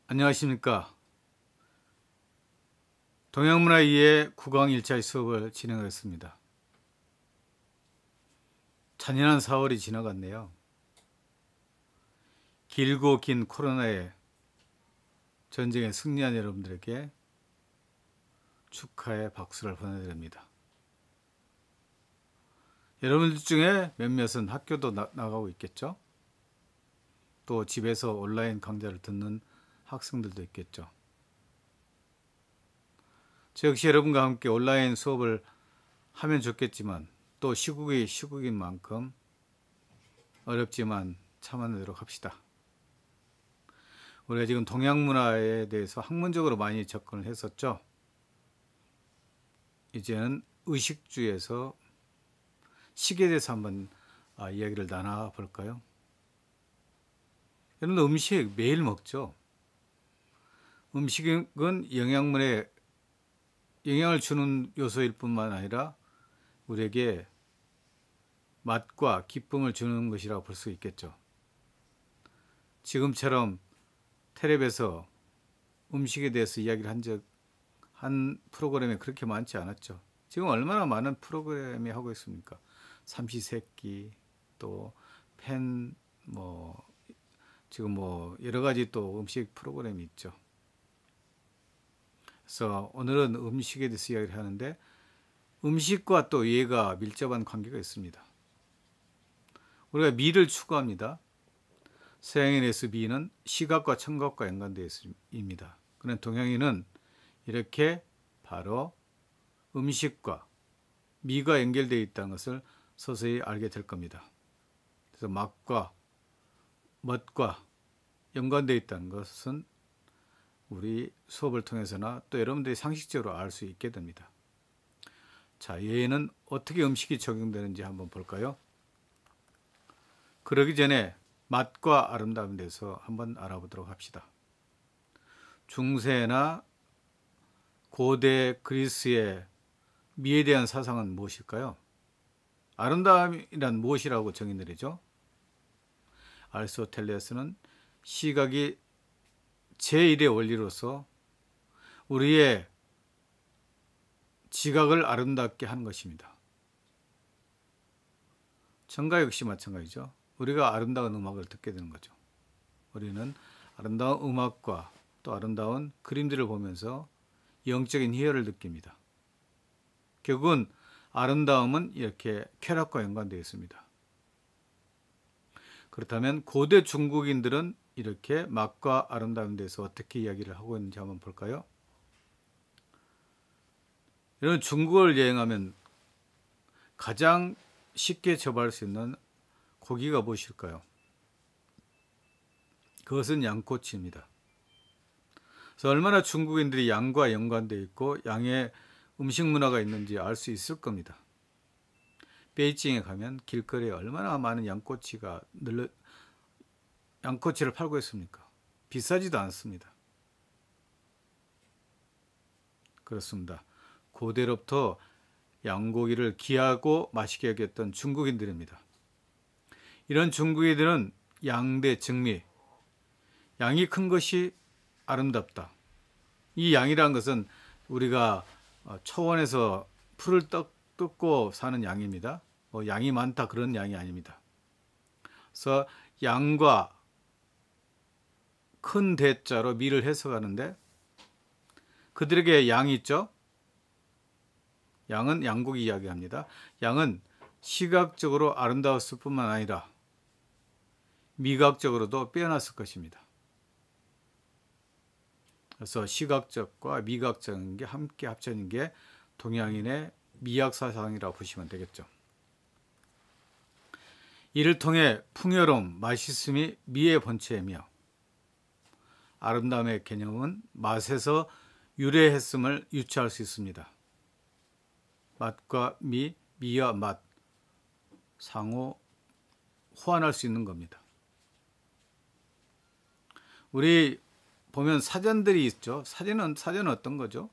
안녕하십니까. 동양문화 2의 국왕 1차 수업을 진행하겠습니다. 잔인한 4월이 지나갔네요. 길고 긴 코로나의 전쟁에 승리한 여러분들에게 축하의 박수를 보내드립니다. 여러분들 중에 몇몇은 학교도 나가고 있겠죠? 또 집에서 온라인 강좌를 듣는 학생들도 있겠죠. 저 역시 여러분과 함께 온라인 수업을 하면 좋겠지만 또 시국이 시국인 만큼 어렵지만 참아내도록 합시다. 우리가 지금 동양문화에 대해서 학문적으로 많이 접근을 했었죠. 이제는 의식주에서 식에 대해서 한번 이야기를 나눠볼까요? 여러분 음식 매일 먹죠. 음식은 영양분에 영향을 주는 요소일 뿐만 아니라 우리에게 맛과 기쁨을 주는 것이라고 볼 수 있겠죠. 지금처럼 텔레비에서 음식에 대해서 이야기를 한 프로그램이 그렇게 많지 않았죠. 지금 얼마나 많은 프로그램이 하고 있습니까? 삼시세끼 또 지금 여러 가지 또 음식 프로그램이 있죠. 그래서 오늘은 음식에 대해서 이야기를 하는데 음식과 또 얘가 밀접한 관계가 있습니다. 우리가 미를 추구합니다. 서양인에서 미는 시각과 청각과 연관되어 있습니다. 그런데 동양인은 이렇게 바로 음식과 미가 연결되어 있다는 것을 서서히 알게 될 겁니다. 그래서 맛과 멋과 연관되어 있다는 것은 우리 수업을 통해서나 또 여러분들이 상식적으로 알 수 있게 됩니다. 자, 얘는 어떻게 음식이 적용되는지 한번 볼까요? 그러기 전에 맛과 아름다움에 대해서 한번 알아보도록 합시다. 중세나 고대 그리스의 미에 대한 사상은 무엇일까요? 아름다움이란 무엇이라고 정의 내리죠? 아리스토텔레스는 시각이 제1의 원리로서 우리의 지각을 아름답게 하는 것입니다. 청각 역시 마찬가지죠. 우리가 아름다운 음악을 듣게 되는 거죠. 우리는 아름다운 음악과 또 아름다운 그림들을 보면서 영적인 희열을 느낍니다. 결국은 아름다움은 이렇게 쾌락과 연관되어 있습니다. 그렇다면 고대 중국인들은 이렇게 맛과 아름다움에 대해서 어떻게 이야기를 하고 있는지 한번 볼까요? 여러분 중국을 여행하면 가장 쉽게 접할 수 있는 고기가 무엇일까요? 그것은 양꼬치입니다. 그래서 얼마나 중국인들이 양과 연관되어 있고 양의 음식 문화가 있는지 알 수 있을 겁니다. 베이징에 가면 길거리에 얼마나 많은 양꼬치를 팔고 있습니까? 비싸지도 않습니다. 그렇습니다. 고대로부터 양고기를 귀하고 맛있게 여겼던 중국인들입니다. 이런 중국인들은 양대 증미, 양이 큰 것이 아름답다. 이 양이라는 것은 우리가 초원에서 풀을 뜯고 사는 양입니다. 양이 많다 그런 양이 아닙니다. 그래서 양과 큰 대자로 미를 해석하는데 그들에게 양이 있죠. 양은 양고기 이야기합니다. 양은 시각적으로 아름다웠을 뿐만 아니라 미각적으로도 빼어났을 것입니다. 그래서 시각적과 미각적인 게 함께 합쳐진 게 동양인의 미학사상이라고 보시면 되겠죠. 이를 통해 풍요로움, 맛있음이 미의 본체이며 아름다움의 개념은 맛에서 유래했음을 유추할 수 있습니다. 맛과 미와 맛 상호 호환할 수 있는 겁니다. 우리 보면 사전들이 있죠. 사전은 어떤 거죠?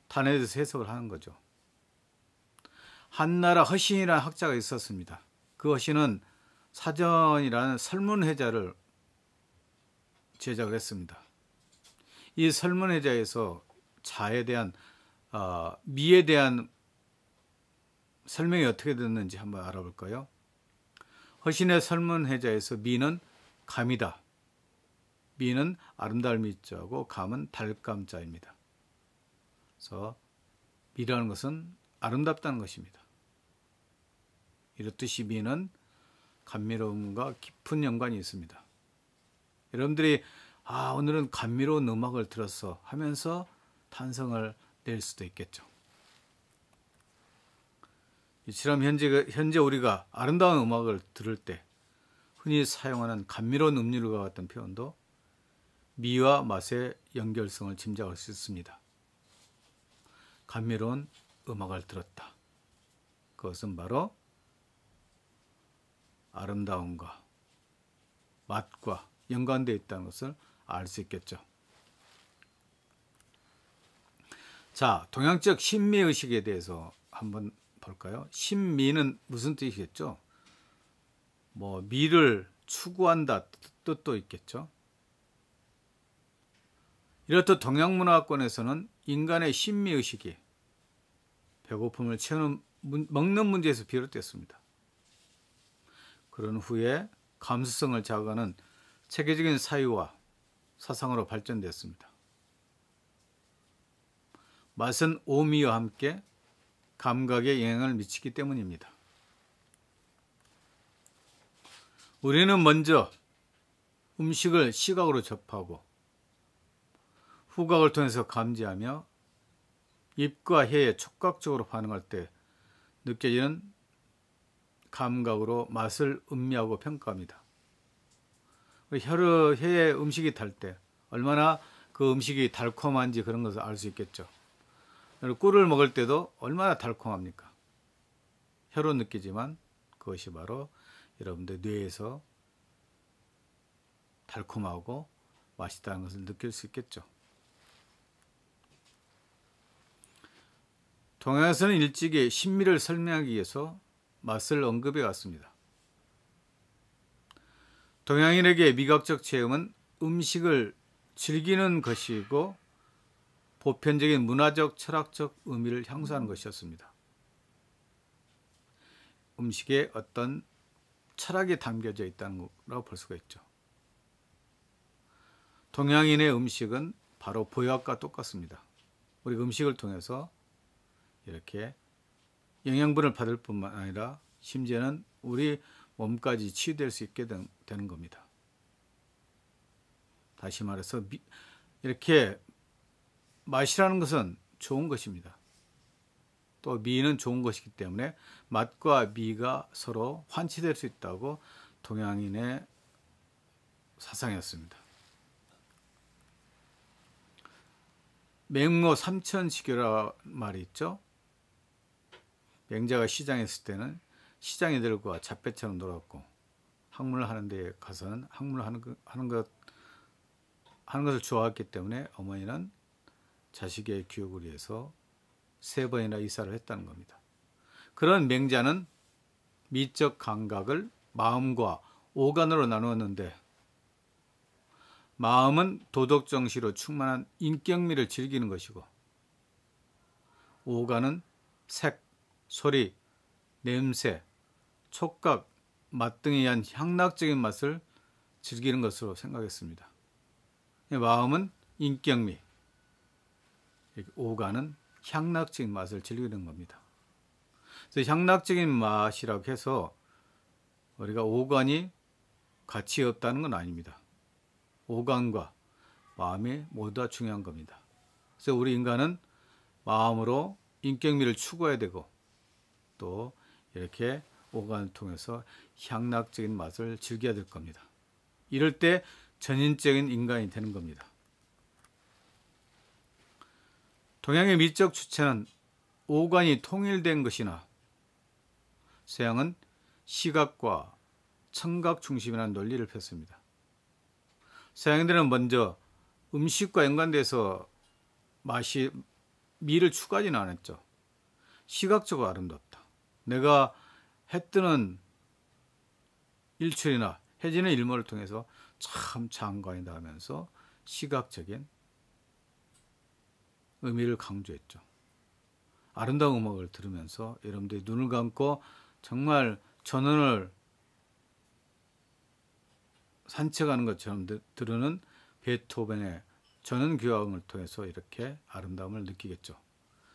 단에 대해서 해석을 하는 거죠. 한나라 허신이라는 학자가 있었습니다. 그 허신은 사전이라는 설문회자를 제작을 했습니다. 이 설문해자에서 자에 대한 미에 대한 설명이 어떻게 됐는지 한번 알아볼까요? 허신의 설문해자에서 미는 감이다. 미는 아름다울 미자고 감은 달감자입니다. 그래서 미라는 것은 아름답다는 것입니다. 이렇듯이 미는 감미로움과 깊은 연관이 있습니다. 여러분들이 오늘은 감미로운 음악을 들었어 하면서 탄성을 낼 수도 있겠죠. 이처럼 현재 우리가 아름다운 음악을 들을 때 흔히 사용하는 감미로운 음률과 같은 표현도 미와 맛의 연결성을 짐작할 수 있습니다. 감미로운 음악을 들었다. 그것은 바로 아름다움과 맛과 연관되어 있다는 것을 알 수 있겠죠. 자, 동양적 신미의식에 대해서 한번 볼까요? 신미는 무슨 뜻이겠죠? 미를 추구한다 뜻도 있겠죠. 이렇듯 동양문화권에서는 인간의 신미의식이 배고픔을 채우는 먹는 문제에서 비롯됐습니다. 그런 후에 감수성을 자극하는 체계적인 사유와 사상으로 발전됐습니다. 맛은 오미와 함께 감각에 영향을 미치기 때문입니다. 우리는 먼저 음식을 시각으로 접하고 후각을 통해서 감지하며 입과 혀에 촉각적으로 반응할 때 느껴지는 감각으로 맛을 음미하고 평가합니다. 혀에 음식이 달 때 얼마나 그 음식이 달콤한지 그런 것을 알 수 있겠죠. 꿀을 먹을 때도 얼마나 달콤합니까? 혀로 느끼지만 그것이 바로 여러분들 뇌에서 달콤하고 맛있다는 것을 느낄 수 있겠죠. 동양에서는 일찍이 신미를 설명하기 위해서 맛을 언급해 왔습니다. 동양인에게 미각적 체험은 음식을 즐기는 것이고 보편적인 문화적, 철학적 의미를 향수하는 것이었습니다. 음식에 어떤 철학이 담겨져 있다는 거라고 볼 수가 있죠. 동양인의 음식은 바로 보약과 똑같습니다. 우리가 음식을 통해서 이렇게 영양분을 받을 뿐만 아니라 심지어는 우리 몸까지 치유될 수 있게 되는 겁니다. 다시 말해서 이렇게 맛이라는 것은 좋은 것입니다. 또 미는 좋은 것이기 때문에 맛과 미가 서로 환치될 수 있다고 동양인의 사상이었습니다. 맹모 삼천지교라 말이 있죠. 맹자가 시장에 있을 때는 시장애들과 잣배처럼 놀았고 학문을 하는 데 가서는 학문을 하는 것을 좋아했기 때문에 어머니는 자식의 교육을 위해서 3번이나 이사를 했다는 겁니다. 그런 맹자는 미적 감각을 마음과 오간으로 나누었는데 마음은 도덕 정시로 충만한 인격미를 즐기는 것이고 오간은 색, 소리, 냄새, 촉각, 맛 등에 의한 향락적인 맛을 즐기는 것으로 생각했습니다. 마음은 인격미, 오간은 향락적인 맛을 즐기는 겁니다. 그래서 향락적인 맛이라고 해서 우리가 오간이 가치 없다는 건 아닙니다. 오간과 마음이 모두 다 중요한 겁니다. 그래서 우리 인간은 마음으로 인격미를 추구해야 되고 또 이렇게 오간을 통해서 향락적인 맛을 즐겨야 될 겁니다. 이럴 때 전인적인 인간이 되는 겁니다. 동양의 미적 주체는 오간이 통일된 것이나 서양은 시각과 청각 중심이라는 논리를 폈습니다. 서양인들은 먼저 음식과 연관돼서 미를 추구하지는 않았죠. 시각적으로 아름답다. 내가 해 뜨는 일출이나 해지는 일몰을 통해서 참 장관이다 하면서 시각적인 의미를 강조했죠. 아름다운 음악을 들으면서 여러분들이 눈을 감고 정말 전원을 산책하는 것처럼 들으는 베토벤의 전원교향을 통해서 이렇게 아름다움을 느끼겠죠.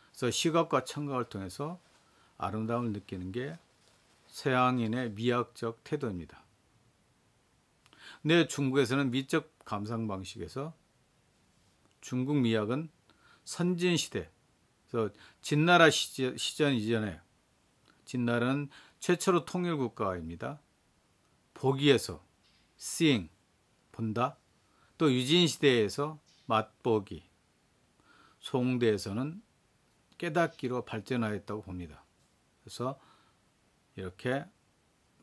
그래서 시각과 청각을 통해서 아름다움을 느끼는 게 서양인의 미학적 태도입니다. 근데 중국에서는 미적 감상 방식에서 중국 미학은 선진시대, 그래서 진나라 시전 이전에, 진나라는 최초로 통일국가입니다. 보기에서 seeing, 본다, 또 유진시대에서 맛보기, 송대에서는 깨닫기로 발전하였다고 봅니다. 그래서 이렇게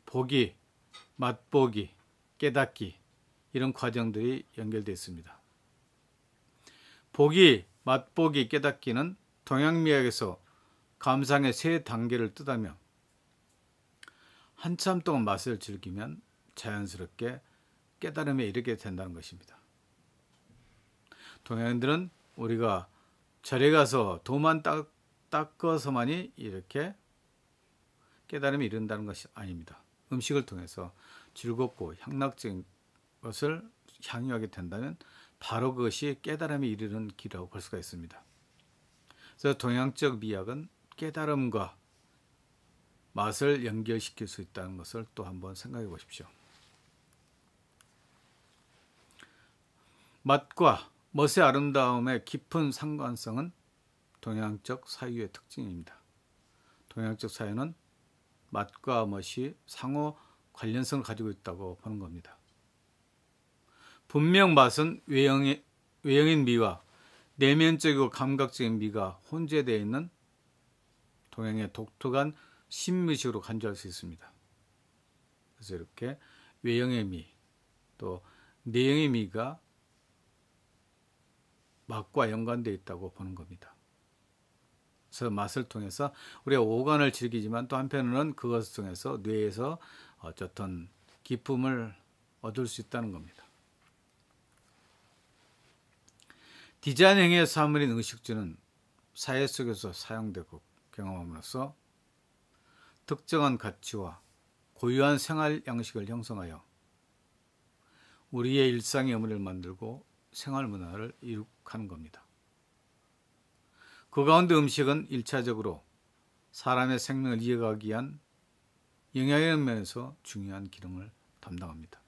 보기, 맛보기, 깨닫기 이런 과정들이 연결되어 있습니다. 보기, 맛보기, 깨닫기는 동양미학에서 감상의 세 단계를 뜻하며 한참 동안 맛을 즐기면 자연스럽게 깨달음에 이르게 된다는 것입니다. 동양인들은 우리가 절에 가서 도만 닦아서만이 이렇게 깨달음에 이른다는 것이 아닙니다. 음식을 통해서 즐겁고 향락적인 것을 향유하게 된다면 바로 그것이 깨달음에 이르는 길이라고 볼 수가 있습니다. 그래서 동양적 미학은 깨달음과 맛을 연결시킬 수 있다는 것을 또 한번 생각해 보십시오. 맛과 멋의 아름다움의 깊은 상관성은 동양적 사유의 특징입니다. 동양적 사유는 맛과 멋이 상호 관련성을 가지고 있다고 보는 겁니다. 분명 맛은 외형인 미와 내면적이고 감각적인 미가 혼재되어 있는 동양의 독특한 신미식으로 간주할 수 있습니다. 그래서 이렇게 외형의 미, 또 내형의 미가 맛과 연관되어 있다고 보는 겁니다. 그래서 맛을 통해서 우리가 오감을 즐기지만 또 한편으로는 그것을 통해서 뇌에서 어쨌든 기쁨을 얻을 수 있다는 겁니다. 디자인 행위의 사물인 의식주는 사회 속에서 사용되고 경험함으로써 특정한 가치와 고유한 생활 양식을 형성하여 우리의 일상의 의미를 만들고 생활 문화를 이룩하는 겁니다. 그 가운데 음식은 1차적으로 사람의 생명을 이어가기 위한 영양이라는 면에서 중요한 기능을 담당합니다.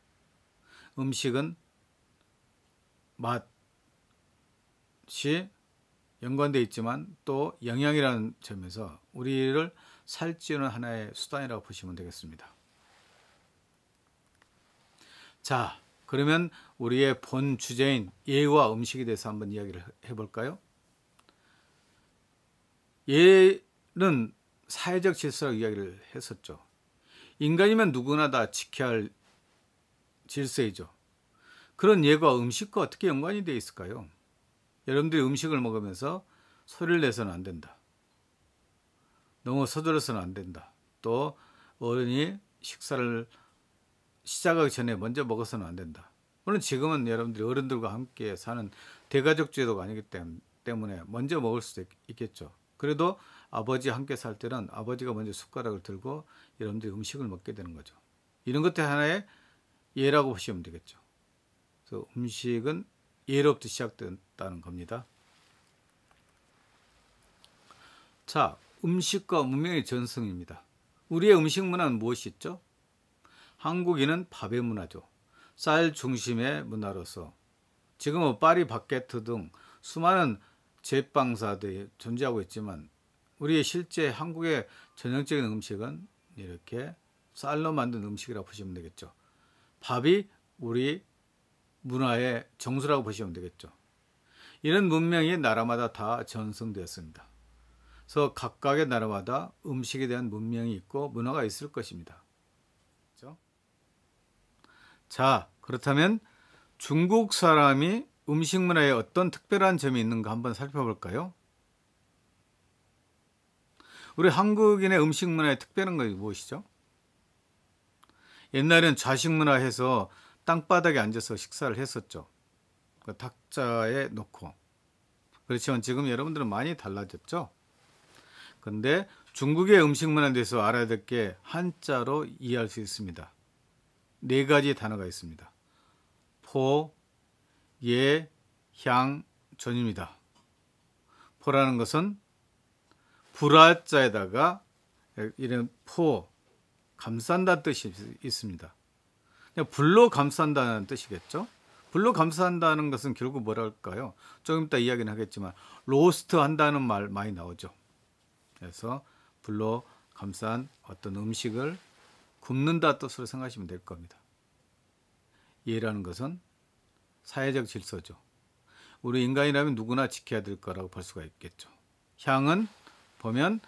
음식은 맛이 연관되어 있지만 또 영양이라는 점에서 우리를 살찌우는 하나의 수단이라고 보시면 되겠습니다. 자, 그러면 우리의 본 주제인 예와 음식에 대해서 한번 이야기를 해볼까요? 예는 사회적 질서라고 이야기를 했었죠. 인간이면 누구나 다 지켜야 할 질서이죠. 그런 예가 음식과 어떻게 연관이 되어 있을까요? 여러분들이 음식을 먹으면서 소리를 내서는 안 된다. 너무 서두르서는 안 된다. 또 어른이 식사를 시작하기 전에 먼저 먹어서는 안 된다. 물론 지금은 여러분들이 어른들과 함께 사는 대가족 제도가 아니기 때문에 먼저 먹을 수도 있겠죠. 그래도 아버지와 함께 살 때는 아버지가 먼저 숟가락을 들고 여러분들이 음식을 먹게 되는 거죠. 이런 것도 하나의 예라고 보시면 되겠죠. 그래서 음식은 예로부터 시작됐다는 겁니다. 자, 음식과 문명의 전승입니다. 우리의 음식 문화는 무엇이 있죠? 한국인은 밥의 문화죠. 쌀 중심의 문화로서 지금은 파리 바게트 등 수많은 제빵사들이 존재하고 있지만 우리의 실제 한국의 전형적인 음식은 이렇게 쌀로 만든 음식이라고 보시면 되겠죠. 밥이 우리 문화의 정수라고 보시면 되겠죠. 이런 문명이 나라마다 다 전승되었습니다. 그래서 각각의 나라마다 음식에 대한 문명이 있고 문화가 있을 것입니다. 그렇죠? 자, 그렇다면 중국 사람이 음식 문화에 어떤 특별한 점이 있는가 한번 살펴볼까요? 우리 한국인의 음식 문화의 특별한 것이 무엇이죠? 옛날엔 좌식 문화해서 땅바닥에 앉아서 식사를 했었죠. 탁자에 놓고. 그렇지만 지금 여러분들은 많이 달라졌죠. 근데 중국의 음식 문화에 대해서 알아야 될 게 한자로 이해할 수 있습니다. 네 가지 단어가 있습니다. 포, 예, 향, 전입니다. 포라는 것은 불화자에다가 이런 포, 감싼다는 뜻이 있습니다. 불로 감싼다는 뜻이겠죠. 불로 감싼다는 것은 결국 뭐랄까요? 조금 이따 이야기는 하겠지만 로스트 한다는 말 많이 나오죠. 그래서 불로 감싼 어떤 음식을 굽는다 뜻으로 생각하시면 될 겁니다. 예라는 것은 사회적 질서죠. 우리 인간이라면 누구나 지켜야 될 거라고 볼 수가 있겠죠. 향은 보면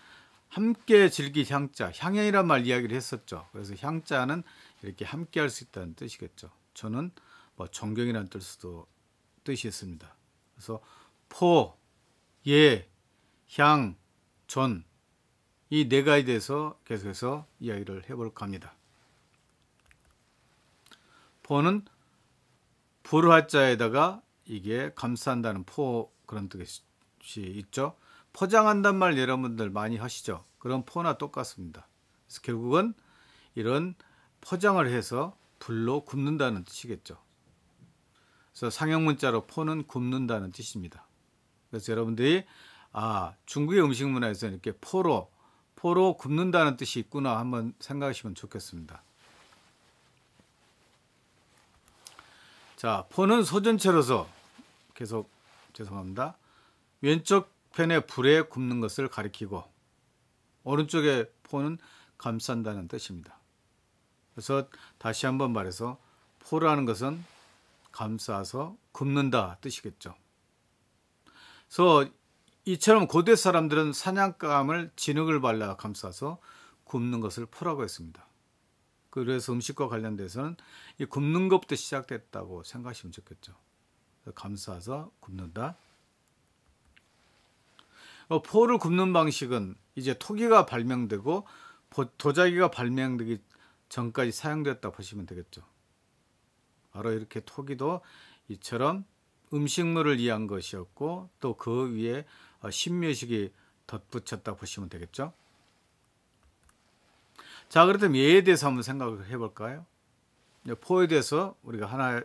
함께 즐길 향자, 향연이란 말 이야기를 했었죠. 그래서 향자는 이렇게 함께 할 수 있다는 뜻이겠죠. 저는 뭐 존경이라는 뜻이 있습니다. 그래서 포, 예, 향, 존, 이 네 가지에 대해서 계속해서 이야기를 해볼까 합니다. 포는 불화자에다가 이게 감싼다는 포 그런 뜻이 있죠. 포장한단 말 여러분들 많이 하시죠. 그런 포나 똑같습니다. 그래서 결국은 이런 포장을 해서 불로 굽는다는 뜻이겠죠. 그래서 상형 문자로 포는 굽는다는 뜻입니다. 그래서 여러분들이 중국의 음식 문화에서 이렇게 포로 굽는다는 뜻이 있구나 한번 생각하시면 좋겠습니다. 자, 포는 소전체로서 계속 죄송합니다. 왼쪽 편의 불에 굽는 것을 가리키고 오른쪽의 포는 감싼다는 뜻입니다. 그래서 다시 한번 말해서 포라는 것은 감싸서 굽는다 뜻이겠죠. 그래서 이처럼 고대 사람들은 사냥감을 진흙을 발라 감싸서 굽는 것을 포라고 했습니다. 그래서 음식과 관련돼서는 이 굽는 것부터 시작됐다고 생각하시면 좋겠죠. 감싸서 굽는다. 포를 굽는 방식은 이제 토기가 발명되고 도자기가 발명되기 전까지 사용되었다 보시면 되겠죠. 바로 이렇게 토기도 이처럼 음식물을 위한 것이었고 또 그 위에 신묘식이 덧붙였다 보시면 되겠죠. 자, 그렇다면 예에 대해서 한번 생각을 해볼까요? 포에 대해서 우리가 하나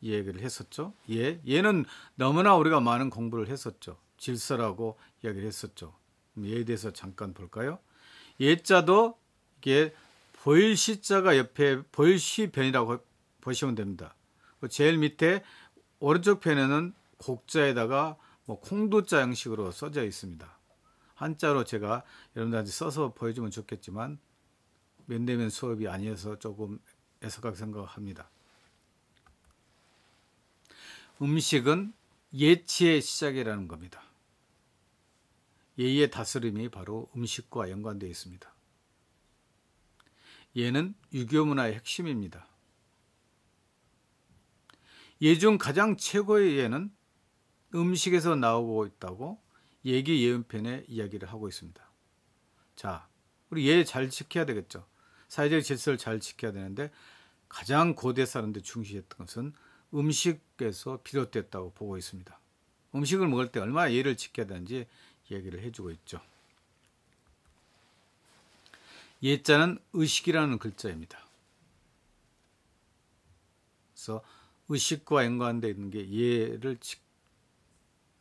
얘기를 했었죠. 예는 너무나 우리가 많은 공부를 했었죠. 질서라고 이야기를 했었죠. 예에 대해서 잠깐 볼까요? 예자도 이게 보일시자가 옆에 보일시변이라고 보시면 됩니다. 제일 밑에 오른쪽 편에는 곡자에다가 콩두자 형식으로 써져 있습니다. 한자로 제가 여러분들한테 써서 보여주면 좋겠지만 면대면 수업이 아니어서 조금 애석하게 생각합니다. 음식은 예치의 시작이라는 겁니다. 예의 다스림이 바로 음식과 연관되어 있습니다. 예는 유교 문화의 핵심입니다. 예 중 가장 최고의 예는 음식에서 나오고 있다고 예기예언편에 이야기를 하고 있습니다. 자, 우리 예 잘 지켜야 되겠죠. 사회적 질서를 잘 지켜야 되는데 가장 고대 사람들이 중시했던 것은 음식에서 비롯됐다고 보고 있습니다. 음식을 먹을 때 얼마나 예를 지켜야 되는지 얘기를 해주고 있죠. 예자는 의식이라는 글자입니다. 그래서 의식과 연관되어 있는 게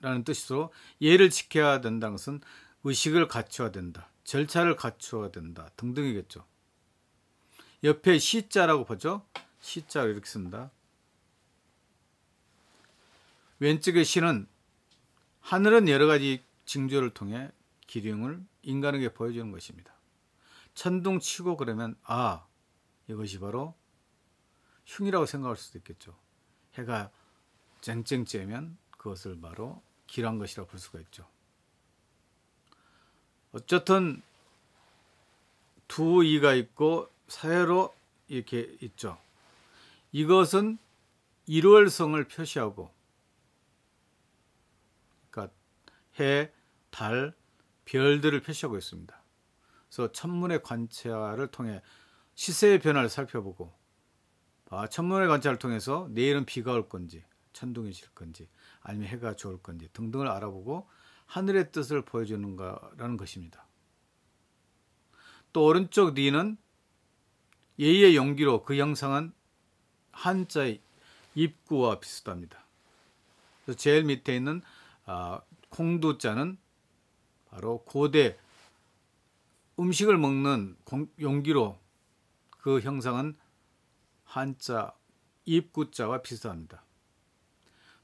예라는 뜻으로 예를 지켜야 된다는 것은 의식을 갖춰야 된다, 절차를 갖춰야 된다 등등이겠죠. 옆에 시자라고 보죠. 시자를 이렇게 씁니다. 왼쪽의 시는 하늘은 여러 가지 징조를 통해 기륭을 인간에게 보여주는 것입니다. 천둥치고 그러면 이것이 바로 흉이라고 생각할 수도 있겠죠. 해가 쨍쨍 쬐면 그것을 바로 길한 것이라고 볼 수가 있죠. 어쨌든 두 이가 있고 사회로 이렇게 있죠. 이것은 일월성을 표시하고 그러니까 해, 달, 별들을 표시하고 있습니다. 그래서 천문의 관찰을 통해 시세의 변화를 살펴보고 천문의 관찰을 통해서 내일은 비가 올 건지 천둥이 칠 건지 아니면 해가 좋을 건지 등등을 알아보고 하늘의 뜻을 보여주는 거라는 것입니다. 또 오른쪽 니는 예의 용기로 그 형상은 한자의 입구와 비슷합니다. 그래서 제일 밑에 있는 콩두자는 바로 고대 음식을 먹는 용기로 그 형상은 한자 입구자와 비슷합니다.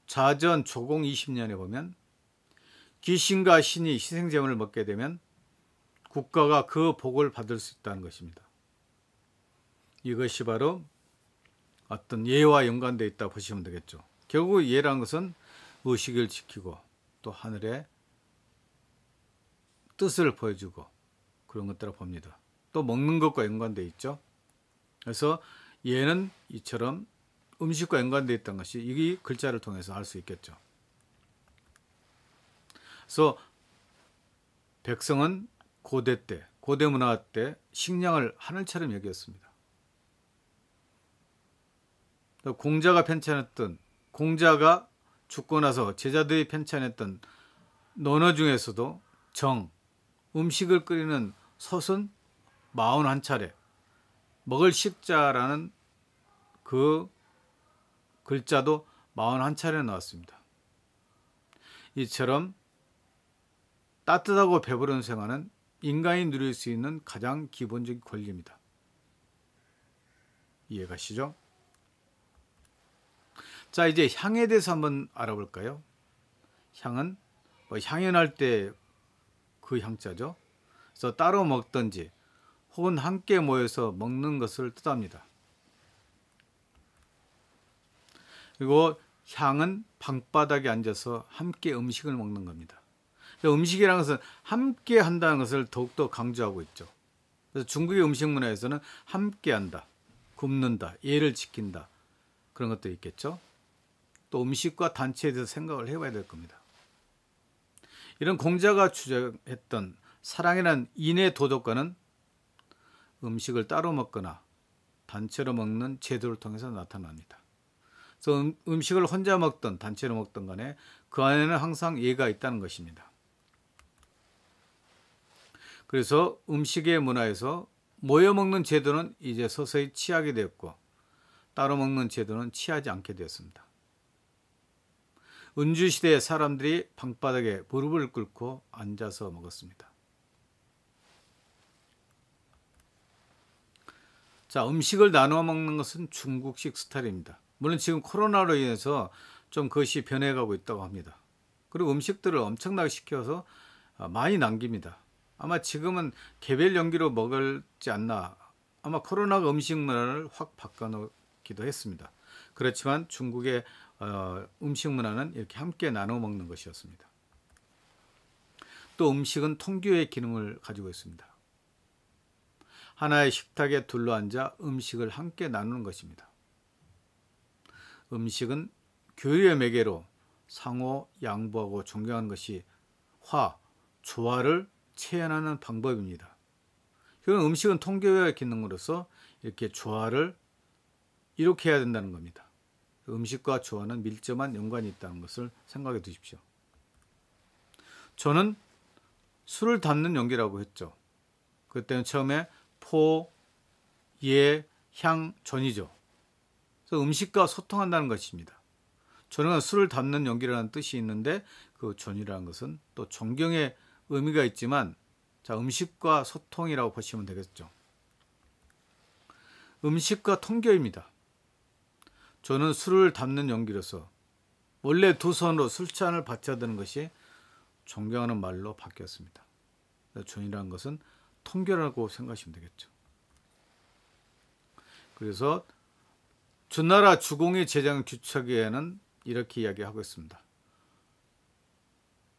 자전 조공 20년에 보면 귀신과 신이 희생제물을 먹게 되면 국가가 그 복을 받을 수 있다는 것입니다. 이것이 바로 어떤 예와 연관되어 있다고 보시면 되겠죠. 결국 예라는 것은 의식을 지키고 또 하늘의 뜻을 보여주고 그런 것들을 봅니다. 또 먹는 것과 연관되어 있죠. 그래서 예는 이처럼 음식과 연관되어 있다는 것이 이 글자를 통해서 알 수 있겠죠. 그래서 백성은 고대 때, 고대 문화 때 식량을 하늘처럼 여겼습니다. 공자가 죽고 나서 제자들이 편찬했던 논어 중에서도 음식을 끓이는 솥은 41차례, 먹을 식자라는 그 글자도 41차례 나왔습니다. 이처럼 따뜻하고 배부른 생활은 인간이 누릴 수 있는 가장 기본적인 권리입니다. 이해가시죠? 자, 이제 향에 대해서 한번 알아볼까요? 향은 향연할 때 그 향자죠. 그래서 따로 먹든지 혹은 함께 모여서 먹는 것을 뜻합니다. 그리고 향은 방바닥에 앉아서 함께 음식을 먹는 겁니다. 음식이라는 것은 함께 한다는 것을 더욱더 강조하고 있죠. 그래서 중국의 음식 문화에서는 함께 한다, 굽는다, 예를 지킨다 그런 것도 있겠죠. 또 음식과 단체에 대해서 생각을 해봐야 될 겁니다. 이런 공자가 주장했던 사랑이란 인의 도덕과는 음식을 따로 먹거나 단체로 먹는 제도를 통해서 나타납니다. 그래서 음식을 혼자 먹든 단체로 먹든 간에 그 안에는 항상 예가 있다는 것입니다. 그래서 음식의 문화에서 모여 먹는 제도는 이제 서서히 취하게 되었고 따로 먹는 제도는 취하지 않게 되었습니다. 은주시대의 사람들이 방바닥에 무릎을 꿇고 앉아서 먹었습니다. 자, 음식을 나누어 먹는 것은 중국식 스타일입니다. 물론 지금 코로나로 인해서 좀 그것이 변해가고 있다고 합니다. 그리고 음식들을 엄청나게 시켜서 많이 남깁니다. 아마 지금은 개별 용기로 먹을지 않나. 아마 코로나가 음식 문화를 확 바꿔놓기도 했습니다. 그렇지만 중국의 음식 문화는 이렇게 함께 나눠 먹는 것이었습니다. 또 음식은 통교의 기능을 가지고 있습니다. 하나의 식탁에 둘러앉아 음식을 함께 나누는 것입니다. 음식은 교류의 매개로 상호 양보하고 존경하는 것이 조화를 체현하는 방법입니다. 그럼 음식은 통교의 기능으로서 이렇게 조화를 이렇게 해야 된다는 겁니다. 음식과 조화는 밀접한 연관이 있다는 것을 생각해 두십시오. 저는 술을 담는 연기라고 했죠. 그때는 처음에 포, 예, 향, 전이죠. 그래서 음식과 소통한다는 것입니다. 전은 술을 담는 연기라는 뜻이 있는데 그 전이라는 것은 또 존경의 의미가 있지만 자, 음식과 소통이라고 보시면 되겠죠. 음식과 통교입니다. 저는 술을 담는 연기로서 원래 두 손으로 술잔을 받쳐드는 것이 존경하는 말로 바뀌었습니다. 존이라는 것은 통교라고 생각하시면 되겠죠. 그래서 주나라 주공의 제장 규칙에는 이렇게 이야기하고 있습니다.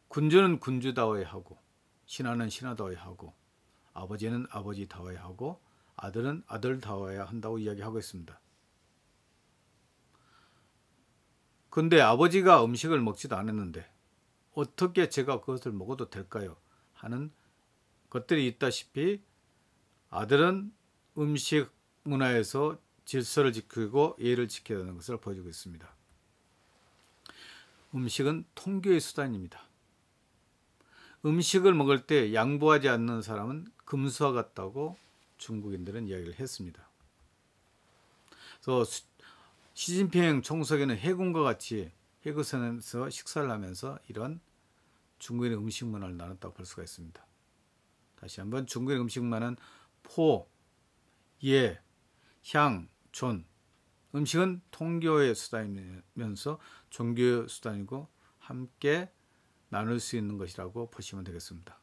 군주는 군주다워야 하고 신하는 신하다워야 하고 아버지는 아버지다워야 하고 아들은 아들다워야 한다고 이야기하고 있습니다. 근데 아버지가 음식을 먹지도 않았는데 어떻게 제가 그것을 먹어도 될까요? 하는 것들이 있다시피 아들은 음식 문화에서 질서를 지키고 예를 지켜야 하는 것을 보여주고 있습니다. 음식은 통교의 수단입니다. 음식을 먹을 때 양보하지 않는 사람은 금수와 같다고 중국인들은 이야기를 했습니다. 그래서 시진핑 총석이는 해군과 같이 해구선에서 식사를 하면서 이런 중국인의 음식 문화를 나눴다고 볼 수가 있습니다. 다시 한번 중국인의 음식 문화는 포, 예, 향, 존. 음식은 통교의 수단이면서 종교의 수단이고 함께 나눌 수 있는 것이라고 보시면 되겠습니다.